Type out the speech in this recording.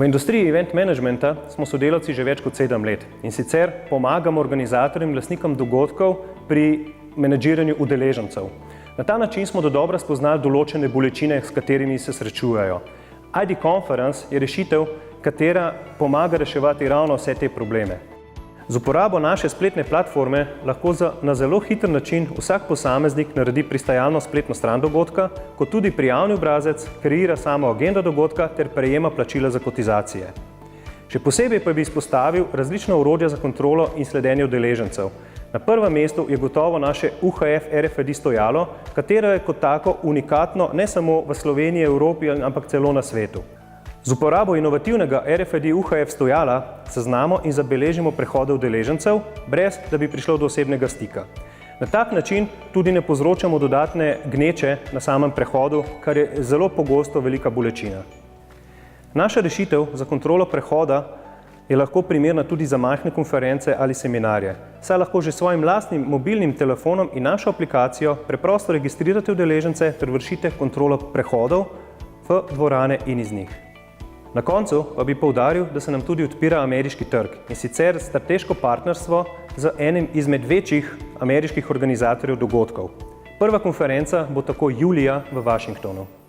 V industriji event managementa smo sodelavci že več kot 7 let in sicer pomagamo organizatorjem in lastnikom dogodkov pri menedžiranju udeležencev. Na ta način smo dodobra spoznali določene bolečine, s katerimi se srečujejo. ID Conference je rešitev, katera pomaga reševati ravno vse te probleme. Z uporabo naše spletne platforme lahko na zelo hiter način vsak posameznik naredi pristajalno spletno stran dogodka, kot tudi prijavni obrazec, kreira samo agendo dogodka ter prejema plačila za kotizacije. Še posebej pa bi izpostavil različna orodja za kontrolo in sledenje udeležencev. Na prvem mestu je gotovo naše UHF RFID stojalo, katero je kot tako unikatno ne samo v Sloveniji, Evropi, ampak celo na svetu. Z uporabo inovativnega RFID UHF stojala zaznamo in zabeležimo prehode udeležencev, brez da bi prišlo do osebnega stika. Na tak način tudi ne povzročamo dodatne gneče na samem prehodu, kar je zelo pogosto velika bolečina. Naša rešitev za kontrolo prehoda je lahko primerna tudi za majhne konference ali seminarje, saj lahko že s svojim lastnim mobilnim telefonom in našo aplikacijo preprosto registrirate udeležence ter vršite kontrolo prehodov v dvorane in iz njih. Na koncu pa bi poudaril, da se nam tudi odpira ameriški trg in sicer strateško partnerstvo z enim izmed večjih ameriških organizatorjev dogodkov. Prva konferenca bo tako julija v Washingtonu.